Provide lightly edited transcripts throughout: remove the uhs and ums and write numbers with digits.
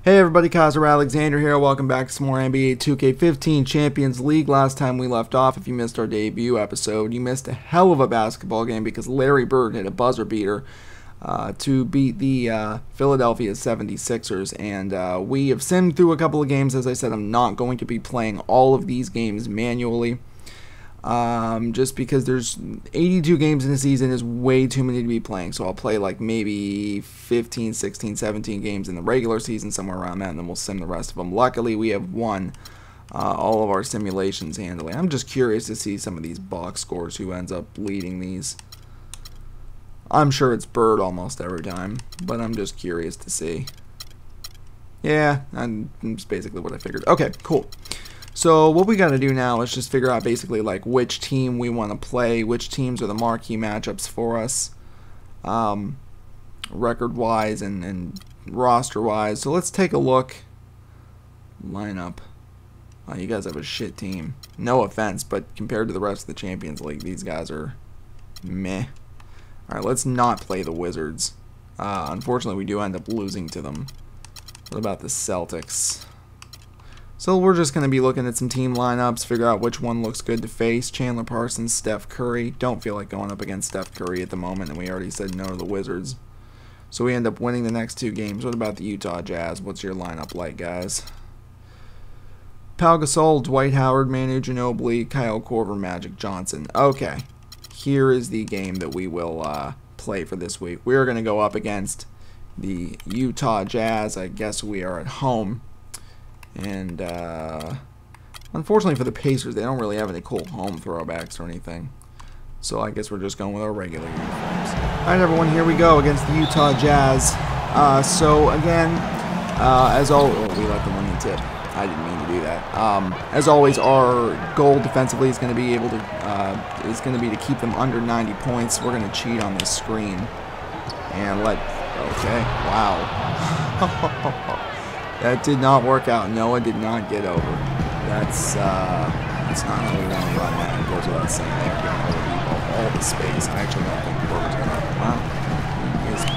Hey everybody, Kaiser Alexander here. Welcome back to some more NBA 2K15 Champions League. Last time we left off, if you missed our debut episode, you missed a hell of a basketball game because Larry Bird hit a buzzer beater to beat the Philadelphia 76ers. And we have simmed through a couple of games. As I said, I'm not going to be playing all of these games manually. Just because there's 82 games in a season is way too many to be playing. So I'll play like maybe 15, 16, 17 games in the regular season, somewhere around that, and then we'll sim the rest of them. Luckily, we have won all of our simulations handily. I'm just curious to see some of these box scores, who ends up leading these. I'm sure it's Bird almost every time, but I'm just curious to see. Yeah, that's basically what I figured. Okay, cool. So what we got to do now is just figure out basically like which team we want to play, which teams are the marquee matchups for us, record-wise and roster-wise. So let's take a look. Lineup. Oh, you guys have a shit team. No offense, but compared to the rest of the Champions League, these guys are meh. All right, let's not play the Wizards. Unfortunately, we do end up losing to them. What about the Celtics? So we're just going to be looking at some team lineups, figure out which one looks good to face. Chandler Parsons, Steph Curry. Don't feel like going up against Steph Curry at the moment, and we already said no to the Wizards. So we end up winning the next two games. What about the Utah Jazz? What's your lineup like, guys? Pau Gasol, Dwight Howard, Manu Ginobili, Kyle Korver, Magic Johnson. Okay, here is the game that we will play for this week. We're going to go up against the Utah Jazz. I guess we are at home. And unfortunately for the Pacers, they don't really have any cool home throwbacks or anything. So I guess we're just going with our regular uniforms. Alright everyone, here we go against the Utah Jazz. So again, as always, we let them win the tip. I didn't mean to do that. As always, our goal defensively is going to be to keep them under 90 points. We're going to cheat on this screen and okay, wow. That did not work out. Noah did not get over. That's not how we want to run that. It goes without saying they are giving Oladipo all the space. I actually don't think Porter's going to. Wow. He is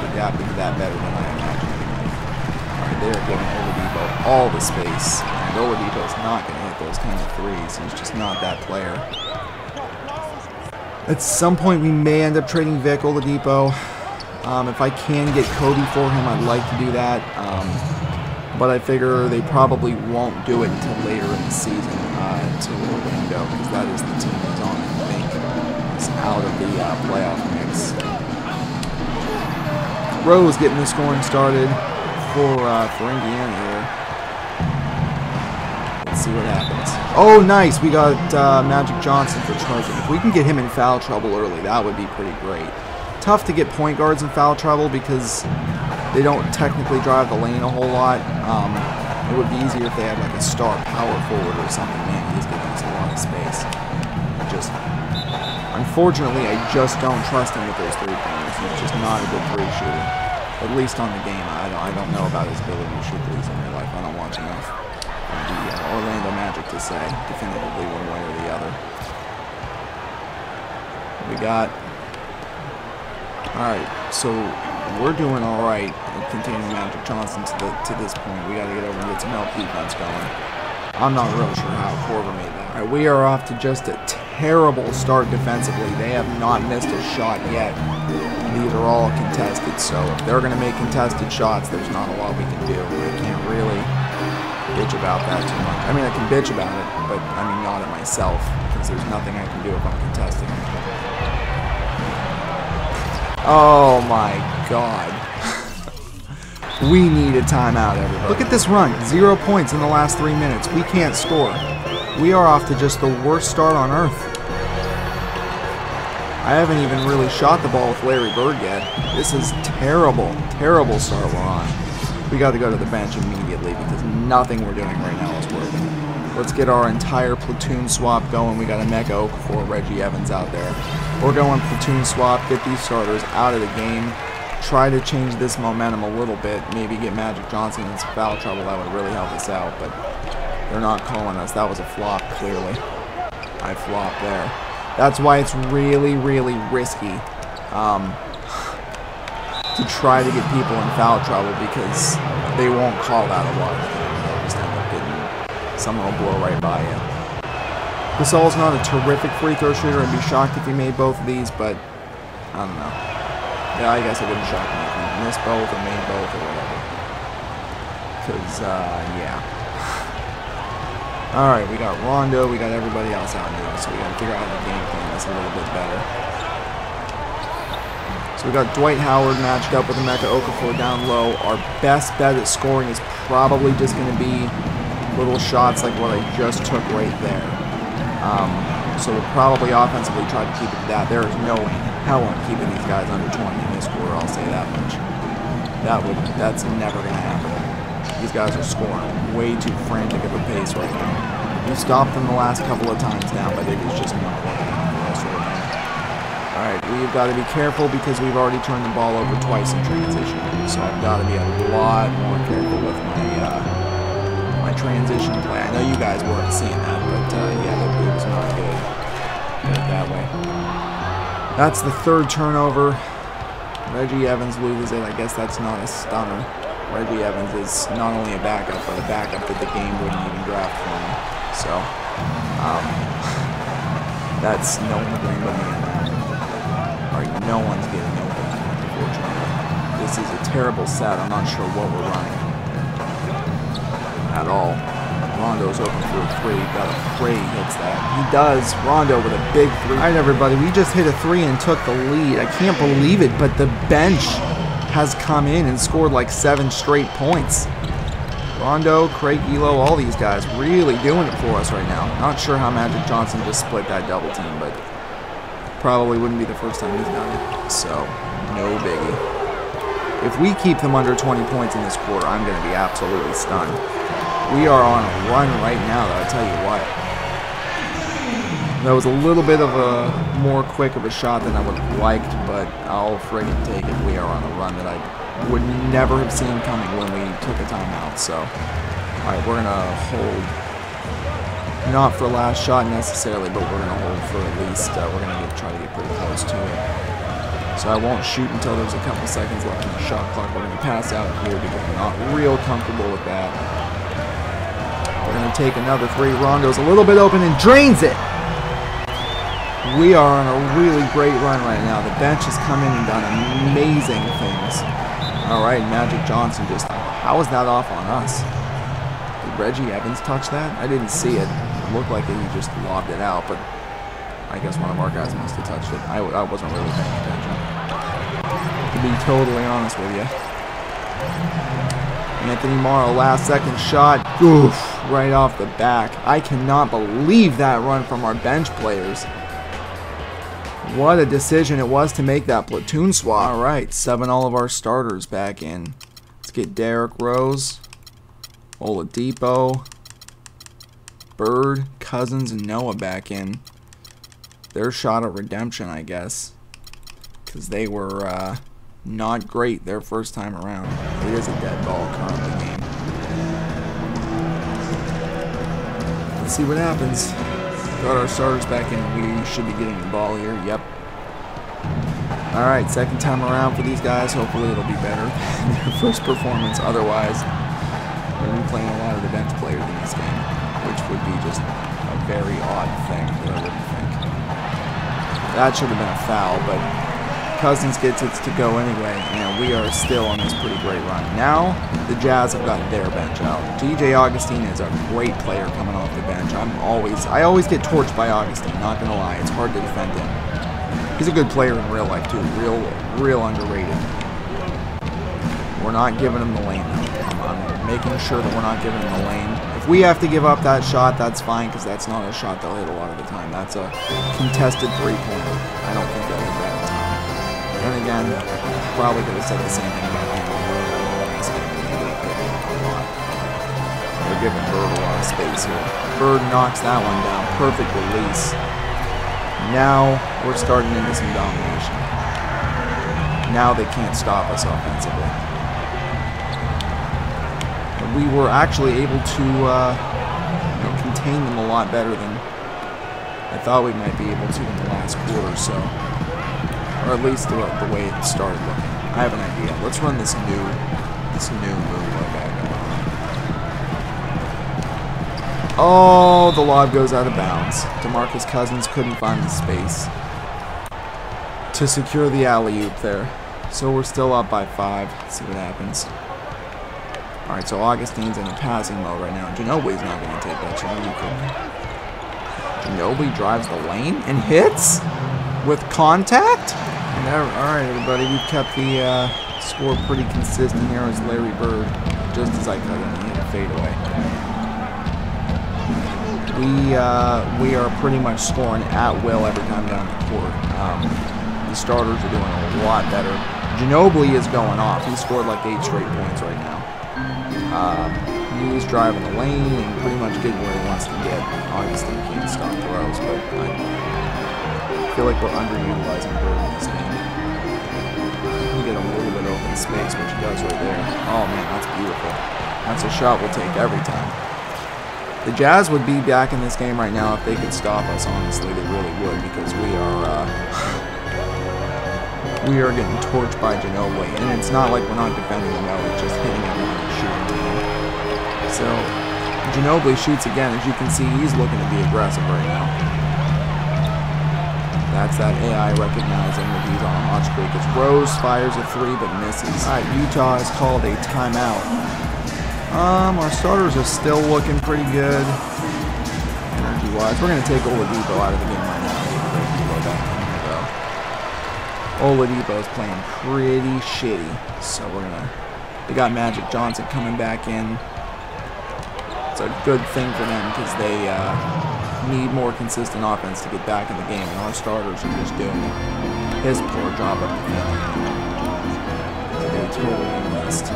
adapted to that better than I imagined. Alright, they are giving Oladipo all the space. And Oladipo's not going to hit those kinds of threes. He's just not that player. At some point, we may end up trading Vic Oladipo. If I can get Cody for him, I'd like to do that. But I figure they probably won't do it until later in the season, until Orlando, because that is the team that's on, I think, is out of the playoff mix. Rose getting the scoring started for Indiana here. Let's see what happens. Oh, nice! We got Magic Johnson for charging. If we can get him in foul trouble early, that would be pretty great. Tough to get point guards in foul trouble because they don't technically drive the lane a whole lot. It would be easier if they had like a star power forward or something. Man, he's giving us a lot of space. Unfortunately, I just don't trust him with those three-pointers. He's just not a good three shooter. At least on the game. I don't know about his ability to shoot threes in real life. I don't watch enough of the Orlando Magic to say definitively one way or the other. We got... Alright, so we're doing alright at containing Magic Johnson to this point. We got to get over and get some help defense going. I'm not really sure how Korver made that. Alright, we are off to just a terrible start defensively. They have not missed a shot yet. These are all contested, so if they're going to make contested shots, there's not a lot we can do. I can't really bitch about that too much. I mean, I can bitch about it, but I mean not at myself, because there's nothing I can do if I'm contesting it. Oh my god. We need a timeout, everybody. Look at this run. 0 points in the last 3 minutes. We can't score. We are off to just the worst start on earth. I haven't even really shot the ball with Larry Bird yet. This is terrible, terrible start we're on. We got to go to the bench immediately because nothing we're doing right now is working. Let's get our entire platoon swap going. We got Emeka Okafor, Reggie Evans out there. We're going platoon swap, get these starters out of the game, try to change this momentum a little bit, maybe get Magic Johnson in some foul trouble. That would really help us out, but they're not calling us. That was a flop, clearly. I flopped there. That's why it's really, really risky to to try to get people in foul trouble because they won't call that a lot. They'll just end up getting, someone will blow right by you. Gasol's not a terrific free throw shooter. I'd be shocked if he made both of these, but I don't know. Yeah, I guess it wouldn't shock me if he missed both or made both or whatever. Because, yeah. Alright, we got Rondo, we got everybody else out now, so we got to figure out how to game plan this a little bit better. So we got Dwight Howard matched up with Emeka Okafor down low. Our best bet at scoring is probably just going to be little shots like what I just took right there. So we'll probably offensively try to keep it to that. There is no hell I'm keeping these guys under 20 in this quarter, I'll say that much. That's never going to happen. These guys are scoring way too frantic of a pace right now. We've stopped them the last couple of times now, but it is just not working for us right now. Alright, we've got to be careful because we've already turned the ball over twice in transition. So I've got to be a lot more careful with my transition play. I know you guys weren't seeing that, but yeah, it was not good. Put it that way. That's the third turnover. Reggie Evans loses it. I guess that's not a stunner. Reggie Evans is not only a backup, but a backup that the game wouldn't even draft for me. So, that's no one to blame but me. Alright, no one's getting open, unfortunately. This is a terrible set. I'm not sure what we're running at all. Rondo's open for a three. Gotta pray he hits that. He does. Rondo with a big three. Alright, everybody, we just hit a three and took the lead. I can't believe it, but the bench has come in and scored like 7 straight points. Rondo, Craig Elo, all these guys really doing it for us right now. Not sure how Magic Johnson just split that double team, but probably wouldn't be the first time he's done it. So, no biggie. If we keep them under 20 points in this quarter, I'm going to be absolutely stunned. We are on a run right now, though, I'll tell you what. That was a little bit of a more quick of a shot than I would have liked, but I'll friggin' take it. We are on a run that I would never have seen coming when we took a timeout. So, alright, we're going to hold, not for last shot necessarily, but we're going to hold for at least, we're going to try to get pretty close to it. So I won't shoot until there's a couple seconds left in the shot clock. We're going to pass out here because I'm not real comfortable with that. We're going to take another three. Rondo's a little bit open and drains it. We are on a really great run right now. The bench has come in and done amazing things. Alright, Magic Johnson just... How is that off on us? Did Reggie Evans touch that? I didn't see it. It looked like he just lobbed it out, but I guess one of our guys must have touched it. I wasn't really paying attention. To be totally honest with you. Anthony Morrow, last second shot. Oof, right off the back. I cannot believe that run from our bench players. What a decision it was to make that platoon swap. Alright, 7 all of our starters back in. Let's get Derrick Rose, Oladipo, Bird, Cousins, and Noah back in. Their shot at redemption, I guess. Because they were not great their first time around. It is a dead ball currently game. Let's see what happens. Got our starters back in. We should be getting the ball here. Yep. Alright, second time around for these guys. Hopefully it'll be better than their first performance. Otherwise, we're going to be playing a lot of the bench players in this game, which would be just a very odd thing that I wouldn't think. That should have been a foul, but Cousins gets it to go anyway, and we are still on this pretty great run. Now, the Jazz have got their bench out. DJ Augustine is a great player coming off the bench. I always get torched by Augustine, not gonna lie. It's hard to defend him. He's a good player in real life too, real underrated. We're not giving him the lane. I'm making sure that we're not giving him the lane. If we have to give up that shot, that's fine, because that's not a shot they'll hit a lot of the time. That's a contested three-pointer. I don't think they'll hit that in time. And again, probably could have said the same thing about last game. They're giving Bird a lot of space here. Bird knocks that one down. Perfect release. Now we're starting into some domination. Now they can't stop us offensively. We were actually able to contain them a lot better than I thought we might be able to in the last quarter, so, or at least the way it started looking. I have an idea. Let's run this new move like I got. Oh, the lob goes out of bounds. DeMarcus Cousins couldn't find the space to secure the alley-oop there. So we're still up by 5. Let's see what happens. Alright, so Augustine's in a passing mode right now. Ginobili's not going to take that shot. Ginobili drives the lane and hits with contact. Alright, everybody, we've kept the score pretty consistent here as Larry Bird, just as I cut him, he hit a fadeaway. We are pretty much scoring at will every time down the court. The starters are doing a lot better. Ginobili is going off. He scored like 8 straight points right now. He's driving the lane and pretty much getting where he wants to get. Obviously, he can't stop throws, but I feel like we're underutilizing Bird in this game. We get a little bit open space, which he does right there. Oh man, that's beautiful. That's a shot we'll take every time. The Jazz would be back in this game right now if they could stop us. Honestly, they really would, because we are getting torched by Ginobili, and it's not like we're not defending him well, it's just hitting everyone and shooting him. So, Ginobili shoots again. As you can see, he's looking to be aggressive right now. That's that AI recognizing that he's on a hot streak. As Rose fires a 3 but misses. Alright, Utah has called a timeout. Our starters are still looking pretty good energy-wise. We're going to take Oladipo out of the game right now. Oladipo's playing pretty shitty, so they got Magic Johnson coming back in. It's a good thing for them because they need more consistent offense to get back in the game, and our starters are just doing his poor job of defending. They totally missed.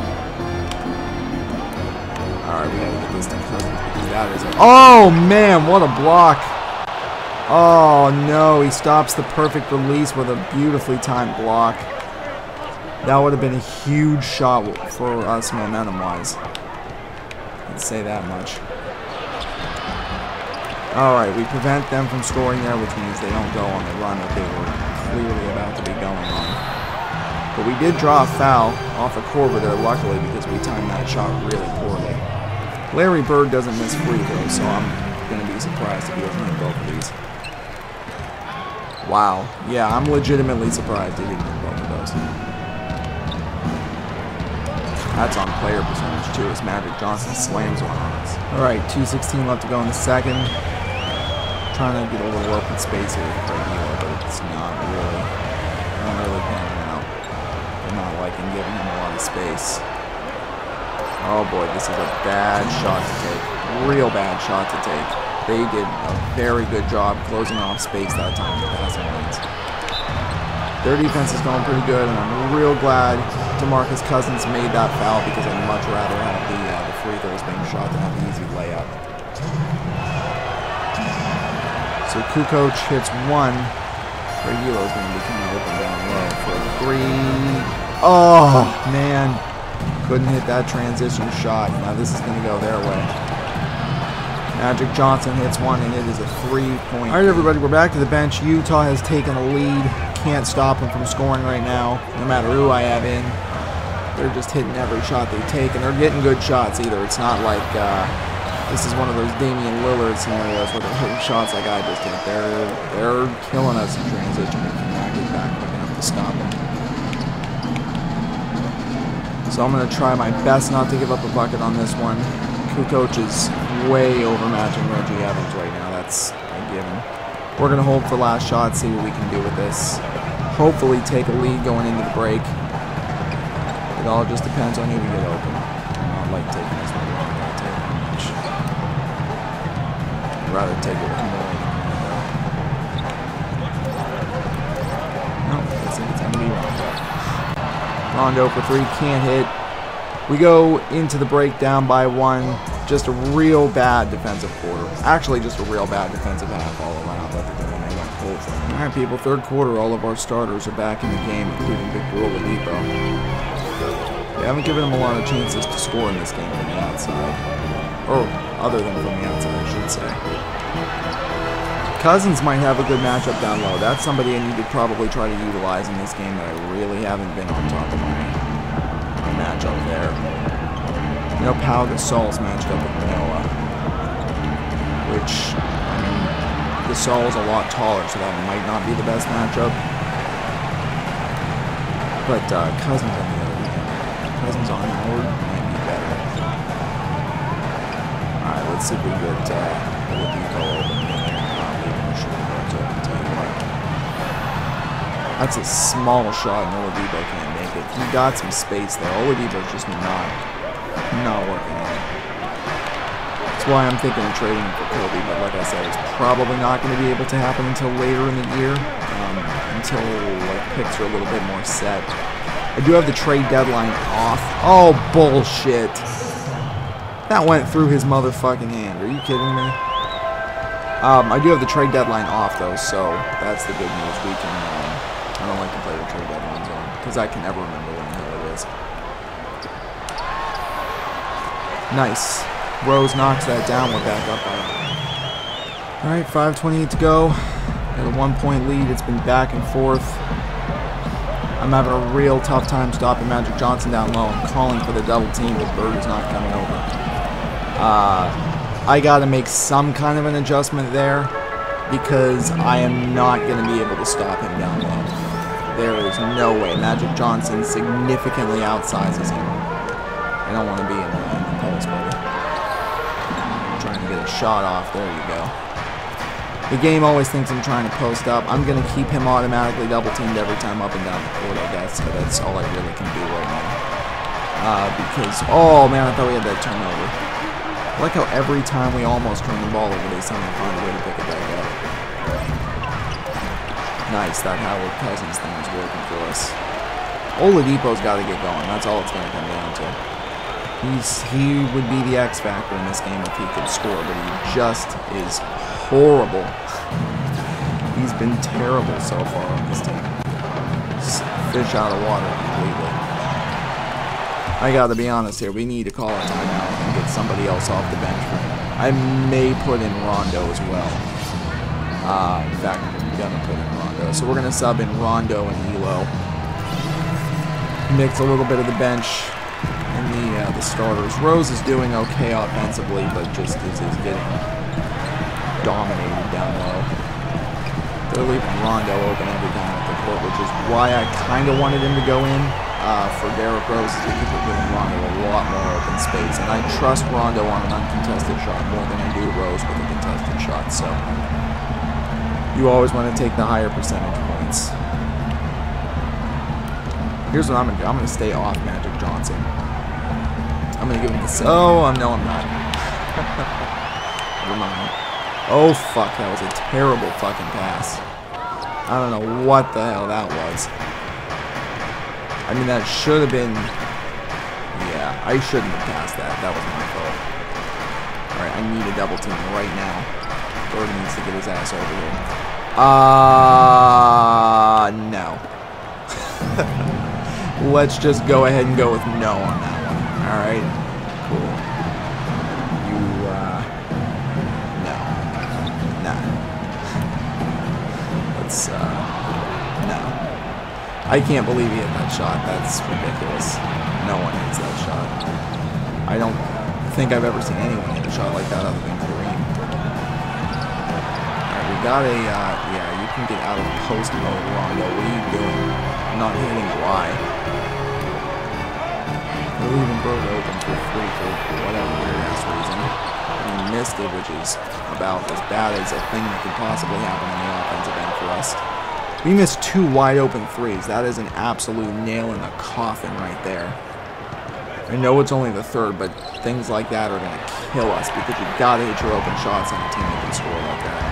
Alright, we gotta get this to Cousins because that is oh man, what a block! Oh no, he stops the perfect release with a beautifully timed block. That would have been a huge shot for us momentum-wise. I'd say that much. Alright, we prevent them from scoring there, which means they don't go on the run that they were clearly about to be going on. But we did draw a foul off of Korver there, luckily, because we timed that shot really poorly. Larry Bird doesn't miss free throws, so I'm going to be surprised if he doesn't hit both of these. Wow. Yeah, I'm legitimately surprised he didn't hit both of those. That's on player percentage, too, as Magic Johnson slams one on us. Alright, 2:16 left to go in the second. Trying to get a little open space here with Craig, but it's not really panning out. I'm not liking giving him a lot of space. Oh boy, this is a bad shot to take. Real bad shot to take. They did a very good job closing off space that time with passing lanes. Their defense is going pretty good, and I'm real glad DeMarcus Cousins made that foul because I'd much rather have the free throws being shot than have the easy layup. So Kukoc hits 1. Reguilo's going to be coming open down low for a 3. Oh, man. Couldn't hit that transition shot. Now this is going to go their way. Magic Johnson hits 1, and it is a 3-point. All right, everybody, we're back to the bench. Utah has taken a lead. Can't stop them from scoring right now, no matter who I have in. They're just hitting every shot they take, and they're getting good shots either. It's not like this is one of those Damian Lillard scenarios where they're hitting shots like I just did. They're killing us in transition. We cannot get back quick enough to stop them. So I'm going to try my best not to give up a bucket on this one. Kukoc is way overmatching Reggie Evans right now. That's a given. We're going to hold for last shot, see what we can do with this. Hopefully take a lead going into the break. It all just depends on who we get open. I don't like taking this one. I don't want to take it much. I'd rather take it with more than no, I think it's going to be Rondo. Rondo for 3, can't hit. We go into the break down by 1. Just a real bad defensive quarter. Actually, just a real bad defensive half all around. Other than when they went cold for them. All right, people. Third quarter, all of our starters are back in the game, including Big Bro Oladipo. They haven't given them a lot of chances to score in this game from the outside, or other than from the outside, I should say. Cousins might have a good matchup down low. That's somebody I need to probably try to utilize in this game that I really haven't been on top of my matchup there. You know, Pau Gasol's matched up with Noah, which, I mean, Gasol's a lot taller, so that might not be the best matchup. But Cousins on the other hand, Cousins on Howard might be better. Alright, let's see if we get Oladipo open in there. That's a small shot, and Oladipo can't make it. He got some space there. Oladipo's just not working out. That's why I'm thinking of trading for Kobe, but like I said, it's probably not going to be able to happen until later in the year, until like picks are a little bit more set. I do have the trade deadline off. Oh, bullshit. That went through his motherfucking hand. Are you kidding me? I do have the trade deadline off, though, so that's the good news. We can, I don't like to play the trade deadlines on, because I can never remember when the hell it is. Nice. Rose knocks that down. We're back up by it. Alright, 5:28 to go. Got a 1-point lead. It's been back and forth. I'm having a real tough time stopping Magic Johnson down low. I'm calling for the double team, but Bird is not coming over. I got to make some kind of an adjustment there because I am not going to be able to stop him down low. There is no way. Magic Johnson significantly outsizes him. I don't want to be in the post, buddy. I'm trying to get a shot off. There you go. The game always thinks I'm trying to post up. I'm going to keep him automatically double-teamed every time up and down the court, I guess. So that's all I really can do right now. Because, oh man, I thought we had that turnover. I like how every time we almost turn the ball over, they somehow find a way to pick it back up. Nice, that Howard Cousins thing is working for us. Oladipo's got to get going. That's all it's going to come down to. He would be the X factor in this game if he could score, but he just is horrible. He's been terrible so far on this team. Fish out of water completely. I gotta be honest here, we need to call a timeout and get somebody else off the bench for him. I may put in Rondo as well. In fact, I'm gonna put in Rondo. So we're gonna sub in Rondo and Elo. Mix a little bit of the bench and the starters. Rose is doing okay offensively, but just is getting dominated down low. They're leaving Rondo open every time at the court, which is why I kind of wanted him to go in for Derrick Rose, is because we're giving Rondo a lot more open space. And I trust Rondo on an uncontested shot more than I do Rose with a contested shot. So you always want to take the higher percentage points. Here's what I'm going to do. I'm going to stay off Magic Johnson. I'm going to give him this. Oh, no, I'm not. Never mind. Oh, fuck. That was a terrible fucking pass. I don't know what the hell that was. I mean, that should have been... Yeah, I shouldn't have passed that. That was my fault. Alright, I need a double team right now. Gordon needs to get his ass over here. No. Let's just go ahead and go with no on that one. Alright. Cool. No. Nah. Let's, no. I can't believe he hit that shot. That's ridiculous. No one hits that shot. I don't think I've ever seen anyone hit a shot like that other than Kareem. Alright, we got a, yeah, you can get out of post mode, Rondo. What are you doing? I'm not hitting Y. They're leaving Bird open for free for whatever weird-ass reason. And he missed it, which is about as bad as a thing that could possibly happen on the offensive end for us. We missed 2 wide-open threes. That is an absolute nail in the coffin right there. I know it's only the third, but things like that are going to kill us because you've got to hit your open shots on a team that can score like that.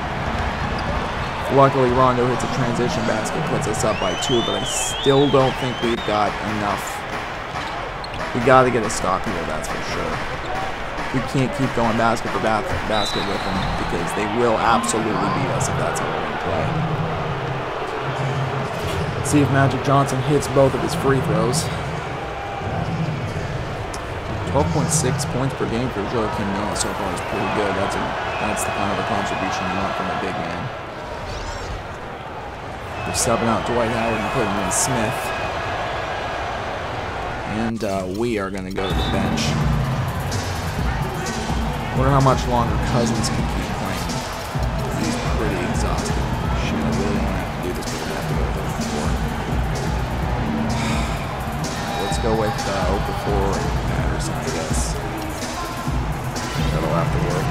Luckily, Rondo hits a transition basket, puts us up by 2, but I still don't think we've got enough. We got to get a stop here, that's for sure. We can't keep going basket for basket with them because they will absolutely beat us if that's how we're going to play. See if Magic Johnson hits both of his free throws. 12.6 points per game for Joakim Noah so far is pretty good. That's the kind of a contribution you want from a big man. subbing out Dwight Howard and putting in Smith. And we are going to go to the bench. Wonder how much longer Cousins can keep playing. He's pretty exhausted. Shit, I really don't have to do this, but I have to go with Okafor. Let's go with Okafor and Patterson, I guess. That'll have to work.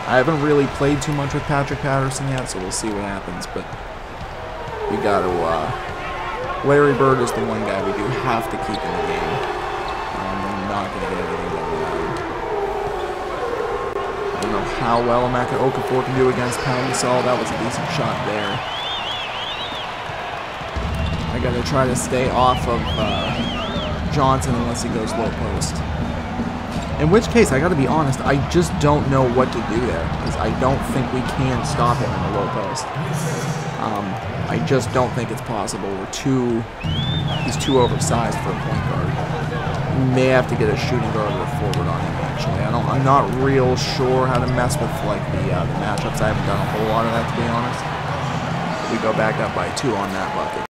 I haven't really played too much with Patrick Patterson yet, so we'll see what happens, but we got to, Larry Bird is the one guy we do have to keep in the game. We're not going to get anything done without him. I don't know how well Emeka Okafor can do against Pau Gasol. That was a decent shot there. I got to try to stay off of Johnson unless he goes low post. In which case, I got to be honest, I just don't know what to do there, because I don't think we can stop him in the low post. I just don't think it's possible. He's too oversized for a point guard. We may have to get a shooting guard or a forward on him, actually. I'm not real sure how to mess with like the matchups. I haven't done a whole lot of that, to be honest. We go back up by 2 on that bucket.